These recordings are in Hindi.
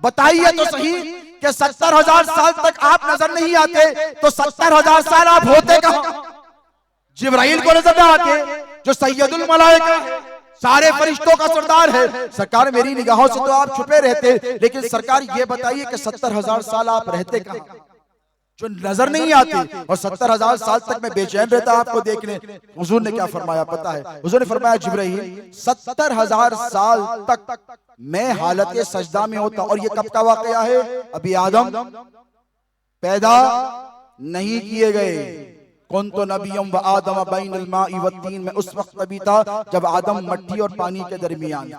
बताइए तो सही कि 70,000 साल तक आप नजर नहीं आते तो 70,000 साल आप होते कहां? जिब्राइल को नजर ना आते जो सैयदुल मलाइका है, सारे फरिश्तों का सरदार है। सरकार मेरी निगाहों से तो आप छुपे रहते, लेकिन सरकार ये बताइए कि 70,000 साल आप रहते कहां जो नजर नहीं आते? और 70,000 साल तक मैं बेचैन रहता आपको देखने। हुजूर ने क्या फरमाया पता है? हुजूर ने फरमाया जिब्राइल 70,000 साल तक मैं हालत सजदा में होता। और ये कब का वाकया है? अभी आदम पैदा नहीं किए गए। कौन तो नबियम व आदम बैनल माई व तीन में उस वक्त अभी था जब आदम मट्टी और पानी के दरमियान।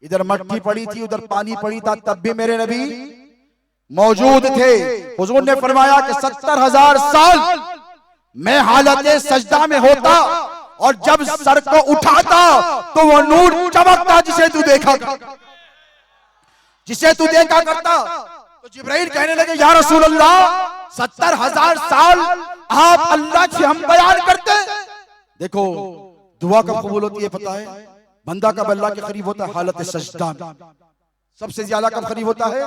इधर मट्टी पड़ी थी उधर पानी पड़ी था, तब भी मेरे नबी मौजूद थे। हुजूर ने फरमाया कि 70,000 साल मैं हालत सजदा में होता और जब सर को उठाता तो वो नूर चमकता जिसे तू देखा करता। तो जिब्राइल कहने लगे या रसूल अल्लाह 70,000 साल आप अल्लाह से हम बयान करते। देखो दुआ कब कबूल होती है पता है? बंदा कब अल्लाह के करीब होता है? हालत सजदा में। सबसे ज्यादा कब करीब होता है?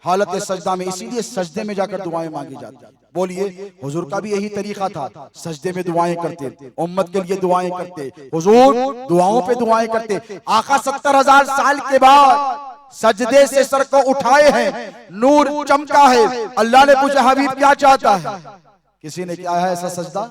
हालत सजदा में। इसीलिए सजदे में जाकर दुआएं मांगी जाती है। बोलिए हुजूर का भी यही तरीका था, सजदे में दुआएं करते, उम्मत के लिए दुआएं करते, हुजूर दुआओं पे दुआएं करते। आका 70,000 साल के बाद सजदे से सर को उठाए हैं, नूर चमका है। अल्लाह ने पूछा हबीब क्या चाहता है? किसी ने किया है ऐसा सजदा?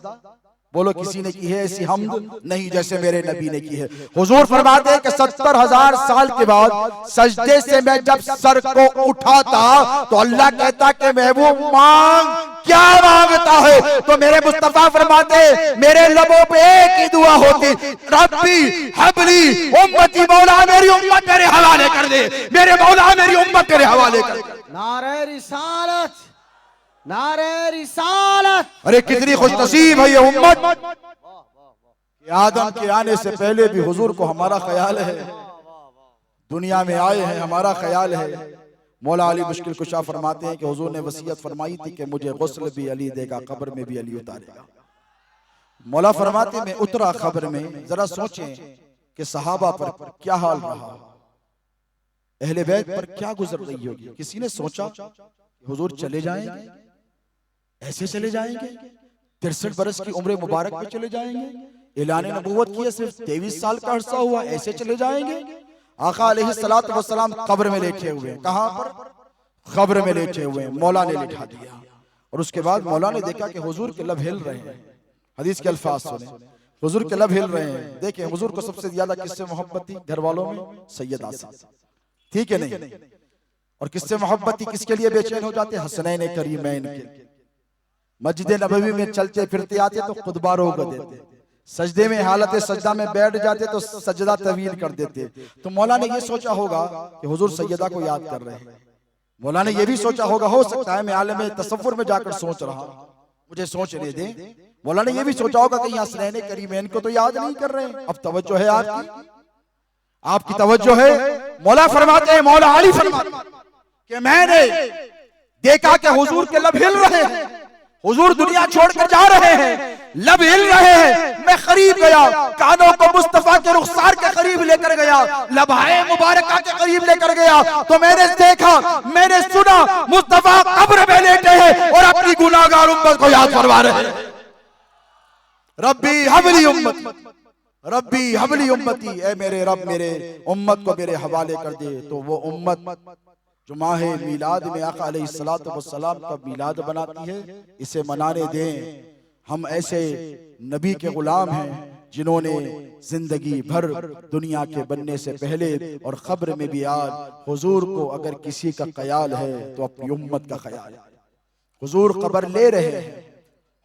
बोलो किसी ने की है ऐसी हमद? नहीं, जैसे मेरे नबी ने की है। हुजूर फरमाते हैं कि 70,000 साल के बाद सजदे से मैं जब सर को उठाता तो अल्लाह कहता कि महबूब मांग, क्या मांगता है? तो मेरे मुस्तफा फरमाते मेरे लबों पे एक ही दुआ होती, रब्बी हबली उम्मती, मौला मेरी उम्मत तेरे हवाले कर दे, मेरे मौला मेरी उम्मत तेरे हवाले कर दे। नारे रिसालत, नारे रिसालत। अरे कितनी खुशनसीब है ये उम्मत। आदम के आने से पहले भी हुजूर को हमारा ख्याल है, दुनिया में आए हैं हमारा ख्याल है। मौला अली मुश्किल कुशा फरमाते हैं कि हुजूर ने वसीयत फरमाई थी कि मुझे गुस्ल भी अली देगा, कब्र में भी अली उतारेगा। मौला फरमाते मैं उतरा खबर में, जरा सोचें कि सहाबा पर क्या हाल रहा, अहले बैत पर क्या गुजर रही होगी। किसी ने सोचा हुजूर चले जाएंगे, ऐसे चले जाएंगे, 63 बरस की उम्र मुबारक में चले जाएंगे, ऐलान नबूवत किया सिर्फ 23 साल का अरसा हुआ, ऐसे चले जाएंगे। आका अलैहिस्सलातु वस्सलाम कब्र में लेटे हुए। कहां पर? कब्र में लेटे हुए। मौला ने लिखा दिया और उसके बाद मौला ने देखा कि हुजूर के लब हिल रहे हैं। हदीस के अल्फाज सुने, हुजूर के लब हिल रहे हैं। देखें हुजूर को सबसे ज्यादा किससे मोहब्बत थी? घर वालों में सैयद आसिफ, ठीक है नहीं? और किससे मोहब्बत थी? किसके लिए बेचैन हो जाते? हसनैन करीमैन के। मस्जिद नबवी में चलते फिरते आते तो खुतबा रोक देते, सजदे में हालत सजदा में बैठ जाते तो सजदा तवील कर देते। तो मौला ने ये सोचा होगा कि हुजूर सैयदा को याद कर रहे हैं। मौला ने ये भी सोचा होगा, हो सकता है मैं आलम तसव्वुर में जाकर सोच रहा हूं, मुझे सोचने दे। मौला ने ये भी सोचा होगा कि हसनैन करीमैन को तो याद नहीं कर रहे हैं। अब तवज्जो है आपकी, आपकी तवज्जो है। मौला फरमाते हैं, मौला अली फरमाते कि मैंने देखा कि हुजूर के लब हिल रहे हैं, हुजूर दुनिया छोड़कर जा रहे हैं, लब हिल रहे हैं। मैं करीब गया, कानों को मुस्तफा के रुखसार के करीब लेकर गया, लबहाए मुबारका के करीब लेकर गया तो मैंने देखा, मैंने सुना मुस्तफा कब्र में लेटे हैं और अपनी गुनाहगार उम्मत को याद फरमा रहे हैं। रब्बी हबली उम्मत, रब्बी हबली उम्मती, ऐ मेरे रब मेरे उम्मत को मेरे हवाले कर दे। तो वो उम्मत जो माहे मीलाद में आका अलैहिस्सलातु वस्सलाम का मीलाद बनाती है, इसे मनाने दें। हम ऐसे नबी के गुलाम हैं जिन्होंने जिंदगी भर दुनिया के बनने से पहले और खब्र में भी आज हुजूर को अगर किसी का ख्याल है तो अपनी उम्मत का ख्याल। हुजूर खबर ले रहे हैं,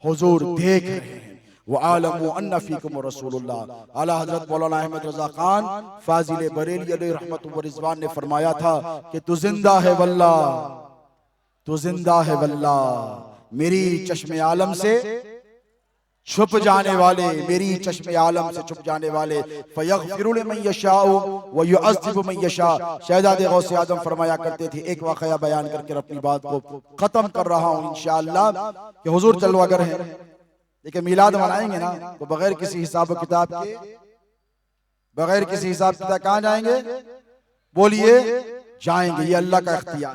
हुजूर देख रहे हैं। वअलमु अन्ना फीकुम रसूलुल्लाह। आला हजरत मौलाना अहमद रजा खान फाजिल बरेली अलैहि रहमतुल्लाह व रिजवान ने फरमाया था कि तू जिंदा है वल्लाह, तू जिंदा है वल्लाह। मेरी चश्मे आलम से छुप जाने वाले, मेरी चश्मे आलम से छुप जाने वाले, फयगफिरु लिमन यशाउ व युअज़्ज़िबु मन यशा। शहजादे गौसे आजम फरमाया करते थे, एक वाकया बयान करके अपनी बात को खत्म कर रहा हूं इंशाअल्लाह, कि हुजूर चलवागर हैं, लेकिन मिलाद मनाएंगे ना तो बगैर किसी हिसाब किताब के, बगैर किसी हिसाब किताब कहां जाएंगे? बोलिए जाएंगे। ये अल्लाह का इख्तियार।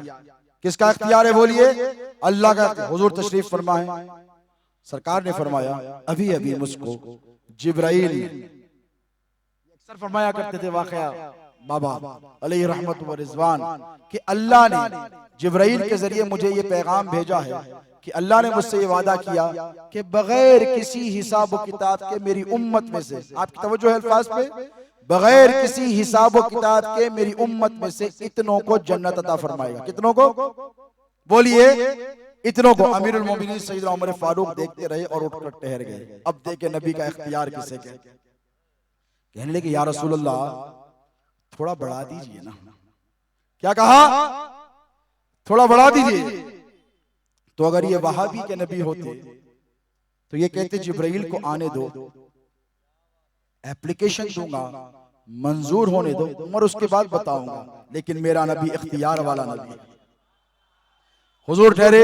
किसका इख्तियार है बोलिए? अल्लाह का। हुजूर तशरीफ फरमाए, सरकार ने फरमाया अभी अभी मुझको जिब्राइल अक्सर फरमाया करते थे वाकया बाबा अलैहि रहमत व रिजवान कि अल्लाह ने जिब्राइल के जरिए मुझे ये पैगाम भेजा है कि अल्लाह ने मुझसे ये वादा किया कि बगैर किसी हिसाब व किताब के मेरी उम्मत में से, आपकी तवज्जो है अल्फाज पे, बगैर किसी हिसाब व किताब के मेरी उम्मत में से इतनों को जन्नत अता फरमाएगा। कितनों को बोलिए? इतनों को। अमीरुल मोमिनीन सैयदना उमर फारूक देखते रहे और उठकर ठहर गए। अब देखे नबी का इख्तियार किसे कहते हैं। कहने लगे या रसूल अल्लाह थोड़ा बढ़ा दीजिए ना। क्या कहा? थोड़ा बढ़ा दीजिए। तो अगर ये वहाबी के नबी होते तो ये कहते जिब्राइल को आने दो, एप्लीकेशन दूंगा, मंजूर होने दो, और उसके बाद बताऊंगा। लेकिन मेरा नबी इख्तियार वाला नबी है। हुजूर ठहरे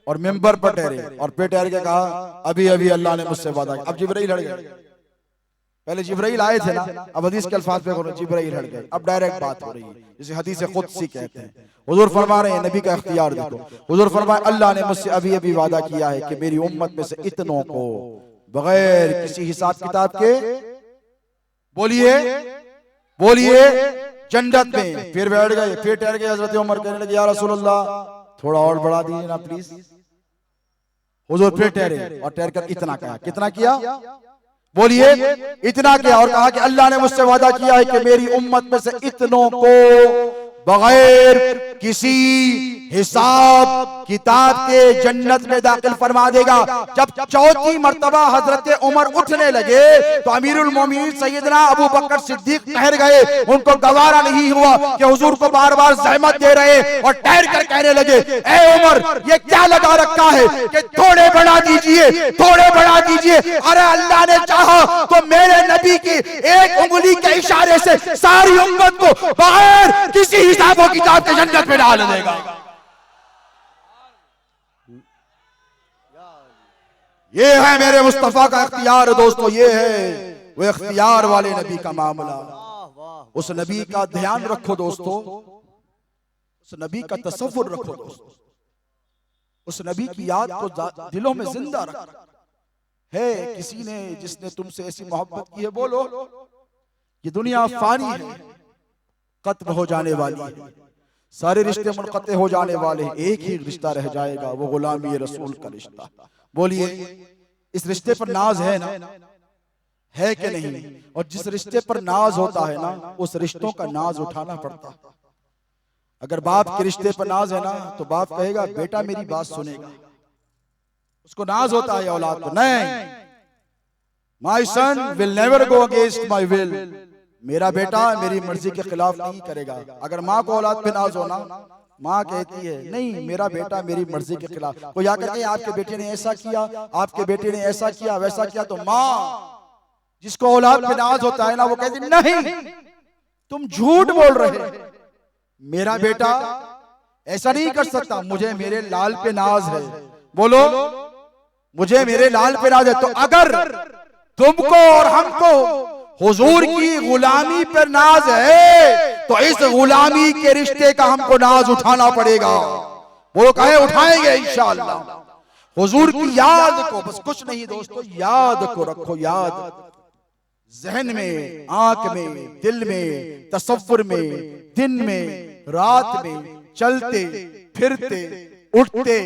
और मिंबर पर ठहरे और पे ठहर के कहा अभी अभी अल्लाह ने मुझसे वादा किया। अब जिब्राइल हट गए। पहले जिब्राइल आए थे ना, अब हदीस के अल्फाज पे जिब्राइल हट गए। अब डायरेक्ट बात हो रही है, जिसे हदीस कुदसी कहते हैं। हुजूर फरमा रहे हैं, नबी का इख्तियार देखो। हुजूर फरमाए अल्लाह ने मुझसे अभी अभी वादा किया है कि मेरी उम्मत में से इतनों को बगैर किसी हिसाब किताब के, बोलिए बोलिए, जन्नत में। फिर बैठ गए, फिर ठहर गए। हजरत उमर कहने लगे या रसूल अल्लाह थोड़ा और बढ़ा दीजिए ना प्लीज। हुजूर फिर ठहरे और ठहर कर इतना कहा। कितना किया? बोलिए इतना किया। और कहा कि अल्लाह ने मुझसे वादा किया है कि मेरी उम्मत में से इतनों को बगैर किसी हिसाब किताब के जन्नत में दाखिल फरमा देगा। जब चौथी मर्तबा हजरत उमर उठने लगे तो अमीरुल मोमिनीन सैयदना अबू बकर सिद्दीक ठहर गए। उनको गवारा नहीं हुआ कि हुजूर को बार बार जहमत दे रहे, और ठहर कर कहने लगे ए उमर ये क्या लगा रखा है कि थोड़े बढ़ा दीजिए, थोड़े बढ़ा दीजिए। अरे अल्लाह ने चाहा तो मेरे नबी की एक उंगली के इशारे से सारी उम्मत को बगैर किसी हिसाब किताब के जन्नत में डाल देगा। ये है मेरे मुस्तफा का इख्तियार दोस्तों। ये है वो इख्तियार वाले नबी का मामला। उस नबी का ध्यान रखो दोस्तों, उस नबी का तसव्वुर रखो दोस्तों, उस नबी की याद को दिलों में जिंदा रखो। है किसी ने जिसने तुमसे ऐसी मोहब्बत की है, बोलो ये दुनिया फानी है, खत्म हो जाने वाली है, सारे रिश्ते मुनक़ते हो जाने वाले हैं, एक ही रिश्ता रह जाएगा, वो गुलामी रसूल का रिश्ता। बोलिए इस रिश्ते पर नाज है ना, है कि नहीं? और जिस रिश्ते पर नाज होता है ना, उस रिश्तों का नाज उठाना पड़ता है। अगर बाप के रिश्ते पर नाज है ना तो बाप कहेगा बेटा मेरी बात सुनेगा, उसको नाज होता है औलाद को। नहीं, my son will never go against my will, मेरा बेटा मेरी मर्जी के खिलाफ नहीं करेगा। अगर माँ को औलाद पे नाज होना, माँ कहती है नहीं मेरा बेटा मेरी मर्जी के खिलाफ, कोई आकर के आपके बेटे ने ऐसा किया, आपके बेटे ने ऐसा किया, वैसा किया, तो माँ जिसको औलाद पे नाज होता है ना वो कहती नहीं तुम झूठ बोल रहे, मेरा बेटा ऐसा नहीं कर सकता, मुझे मेरे लाल पे नाज है। बोलो मुझे मेरे लाल पे नाज है। तो अगर तुमको और हमको हुजूर की गुलामी पर नाज है तो इस गुलामी के रिश्ते का हमको नाज उठाना पड़ेगा। वो कहे उठाएंगे इंशाअल्लाह। हुजूर की याद को, बस कुछ नहीं दोस्तों, याद को रखो, याद जहन में, आंख में, दिल में, तसव्वुर में, दिन में, रात में, चलते फिरते, उठते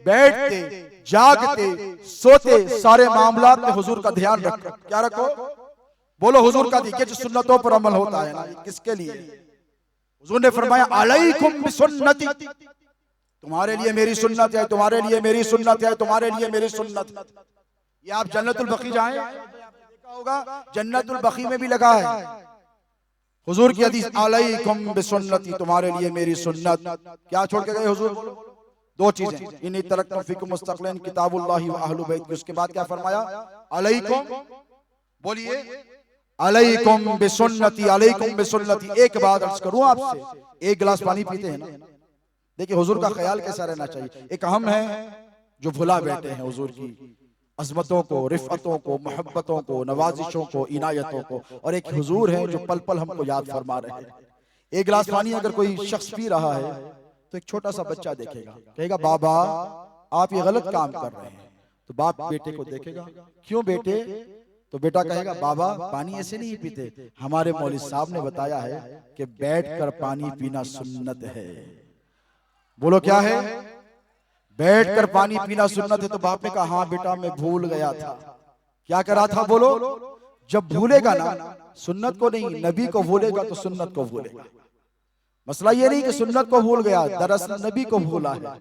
बैठते, जागते सोते, सारे मामलात में हुजूर का ध्यान रखो। क्या रखो? बोलो हुजूर का देखिए जो सुन्नतों पर अमल होता है ना, किसके लिए? हुजूर ने फरमाया अलैकुम बिसुन्नती, तुम्हारे लिए मेरी सुन्नत है, तुम्हारे लिए मेरी सुन्नत है, तुम्हारे लिए मेरी सुन्नत। ये आप जन्नतुल बकी जाएं, देखा होगा जन्नतुल बकी में भी लगा है हुजूर की हदीस अलैकुम बिसुन्नती, तुम्हारे लिए मेरी सुन्नत। क्या छोड़ के गए हुजूर? दो चीजें, इन्नी तरक्तुम फीकुम मुस्तक़लिन किताबुल्लाहि व अहलु बैत। उसके बाद क्या फरमाया? अलैकुम, बोलिए अलैकुम बिसुन्नती, अलैकुम बिसुन्नती। एक बात अर्ज करूं आपसे, एक गिलास पानी पीते हैं ना, देखिए हुजूर का ख्याल कैसा रहना चाहिए। एक हम हैं जो भुला बैठे हैं हुजूर की अजमतों को, रिफअतों को, मोहब्बतों को, नवाजिशों को, इनायतों को, और एक हुजूर है जो पल पल हमको याद फरमा रहे हैं। एक गिलास पानी अगर कोई शख्स पी रहा है तो एक छोटा सा बच्चा देखेगा, कहेगा बाबा आप ये गलत काम कर रहे हैं। तो बाप बेटे को देखेगा, क्यों बेटे? तो बेटा कहेगा बाबा पानी ऐसे नहीं पीते, हमारे मौलवी साहब ने बताया है कि बैठकर पानी पीना सुन्नत है। बोलो क्या है? बैठकर पानी पीना सुन्नत है। तो बाप ने कहा हाँ बेटा मैं भूल गया था। क्या करा था? बोलो। जब भूलेगा ना सुन्नत को नहीं, नबी को भूलेगा तो सुन्नत को भूलेगा। मसला ये नहीं कि सुन्नत को भूल गया, दरअसल नबी को भूला है।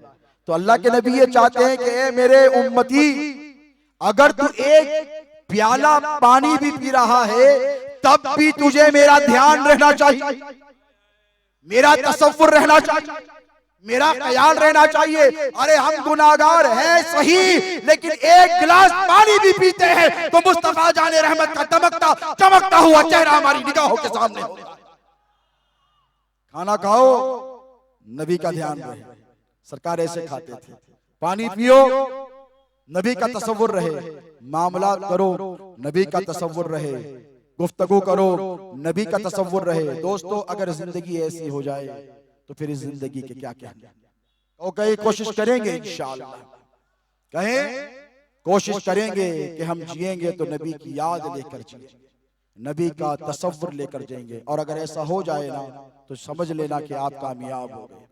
तो अल्लाह के नबी ये चाहते हैं कि ए मेरे उम्मती, अगर तू एक प्याला पानी भी पी रहा है तब भी तुझे मेरा ध्यान रहना चाहिए, मेरा तसव्वुर रहना चाहिए, मेरा ख्याल रहना चाहिए। अरे हम गुनाहगार हैं सही, लेकिन एक गिलास पानी भी पीते हैं तो मुस्तफा जाने रहमत का दमकता चमकता हुआ चेहरा हमारी निगाहों के सामने होगा। खाना खाओ, नबी का ध्यान रहे, सरकार ऐसे खाते थे। पानी पियो, नबी का तसव्वुर रहे। मामला करो, नबी का तसव्वुर रहे। गुफ्तगू करो, नबी का तसव्वुर रहे। दोस्तों अगर जिंदगी ऐसी हो जाए तो फिर इस जिंदगी के क्या कहने। तो कहीं कोशिश करेंगे इंशाअल्लाह, कहें कोशिश करेंगे कि हम जिएंगे तो नबी की याद लेकर जिए, नबी का तसव्वुर लेकर जाएंगे। और अगर ऐसा हो जाए ना तो समझ लेना कि आप कामयाब हो गए।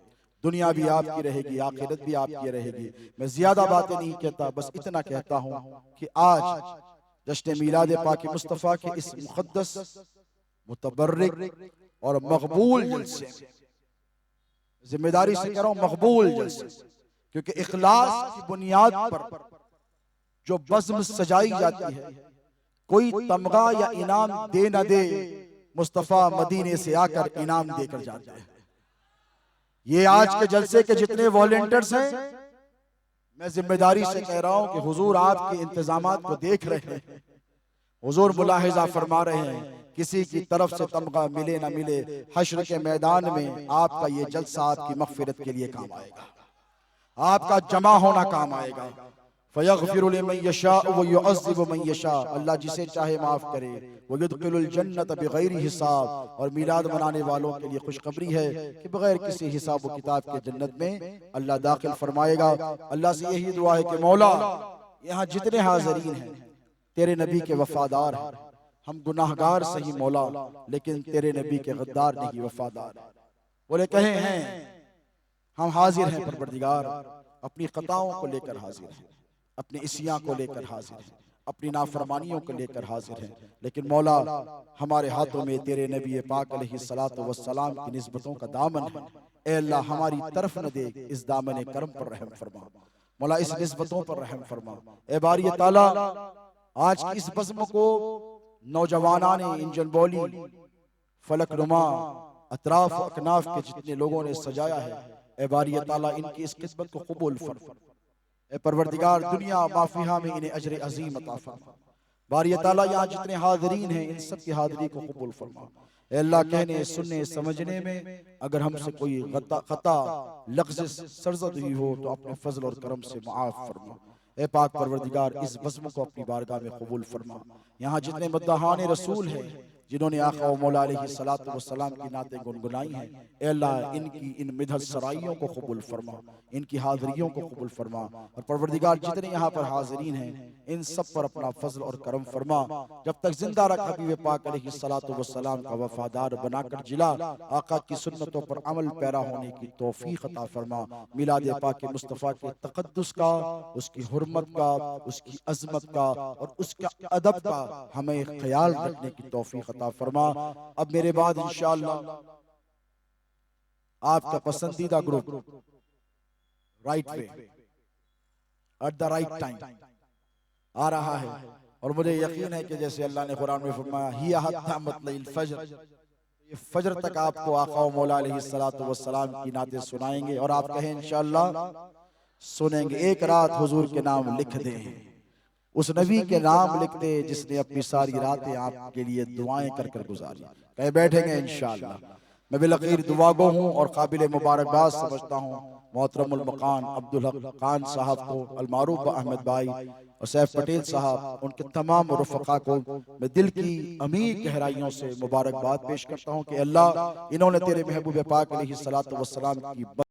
दुनिया भी आपकी रहेगी, आखिरत भी आपकी रहेगी। मैं ज्यादा बातें नहीं कहता, बस इतना कहता हूं कि आज जश्न मीलाद पाक मुस्तफा के इस मुक़द्दस, मुतबर्रिक और मकबूल जलसे, जिम्मेदारी से कह रहा हूं मकबूल जलसे, क्योंकि इखलास की बुनियाद पर जो बज़्म सजाई जाती है, कोई तमगा या इनाम दे न दे, मुस्तफा मदीने से आकर इनाम देकर जाता है। ये आज के जलसे के जितने वॉलंटियर्स हैं, मैं जिम्मेदारी से कह रहा हूं कि हुजूर आपके इंतजामात को देख रहे हैं, हुजूर मुलाहिजा फरमा रहे हैं। किसी की तरफ से तमगा मिले ना मिले, हश्र के मैदान में आपका ये जलसा आपकी मग़फ़िरत के लिए काम आएगा, आपका जमा होना काम आएगा। फयग़फ़िरु लिमन यशाअ व युअज़्ज़िबु मन यशाअ, अल्लाह जिसे चाहे माफ करे। व युदखिलुल जन्नत बिग़ैरि हिसाब, और मिलाद मनाने वालों के लिए खुशखबरी है कि बगैर किसी हिसाब व किताब के जन्नत में अल्लाह दाखिल फरमाएगा। अल्लाह से यही दुआ है कि मौला यहाँ जितने हाज़रीन हैं तेरे नबी के वफादार हैं। हम गुनाहगार सही मौला, लेकिन तेरे नबी के गद्दार नहीं, वफादार। बोले कहे हैं हम हाजिर हैं परवरदिगार, अपनी खताओं को लेकर हाजिर हैं, अपने इसियां को लेकर हाजिर हैं, अपनी नाफरमानियों को लेकर हाजिर हैं। लेकिन मौला हमारे हाथों में तेरे नबी पाक अलैहिस्सलातु वस्सलाम की निस्बतों का दामन है। ए अल्लाह हमारी तरफ न दे, इस दामन करम पर रहम फरमा मौला, इस निस्बतों पर रहम फरमा। ए बारी ताला, आज की इस बज़्म को नौजवाना ने इंजन बोली फलक नुमा अतराफ अकनाफ के जितने लोगों ने सजाया है, ए बारी ताला इनकी इस खिदमत को कबूल फरमा। ए परवरदिगार दुनिया माफिया में इन्हें अजर अजीम अता फरमा। बारी ताला यहाँ जितने हाज़रीन हैं इन सब की हाज़री को कबूल फरमा। ए अल्लाह कहने सुनने समझने में अगर हमसे कोई खता लफ्ज़ सरज़द हुई हो तो अपने फजल और करम से माफ़ फरमा। ए पाक परवरदिगार इस बज़्म को अपनी बारगाह में कबूल फरमा। यहाँ जितने मद्दाहान रसूल हैं जिन्होंने आका व मौला अलैहिस्सलातु वस्सलाम की नातें गुनगुनाई हैं, ए अल्लाह इनकी इन मिधत सराइयों को कबूल फरमा, इनकी हाज़रियों को कबूल फरमा। और परवरदिगार जितने यहाँ पर हाज़रीन हैं इन सब पर अपना फजल और करम फरमा। जब तक जिंदा रख हबीब पाक अलैहिस्सलातु वस्सलाम का वफादार बनाकर जिला, आका की सुन्नतों पर अमल पैरा होने की तौफीक अता फरमा। मिलाद पाक मुस्तफ़ा के तक़द्दुस का, उसकी हुर्मत का, उसकी अज़मत का और उसका अदब का हमें ख्याल रखने की तौफीक अता फरमा। अब मेरे बाद इंशाअल्लाह आपका पसंदीदा group right way at the right time आ रहा है, और मुझे यकीन है कि जैसे अल्लाह ने कुरान में फरमाया हिया हत्ता मतलइल फज्र, ये फजर तक आपको आका व मौला अलैहिस्सलातु वस्सलाम की नातें सुनाएंगे और आप कहें इंशाअल्लाह सुनेंगे। एक रात हुजूर के नाम लिख दें, उस नबी के नाम लिख दे जिसने अपनी सारी रातें आपके लिए दुआएं कर कर गुजारी। कहे बैठेंगे इंशाअल्लाह। मैं बिलखीर दुआगो हूँ और काबिल मुबारकबाद समझता हूँ मोहतरमुल मकान अब्दुल हक खान साहब को, अलमारूफ अहमद भाई और सैफ पटेल साहब, उनके तमाम रफ़क़ा को मैं दिल की अमीर गहराइयों से मुबारकबाद पेश करता हूँ कि अल्लाह इन्होंने तेरे महबूब पाक अलैहिस्सलातु वस्सलाम की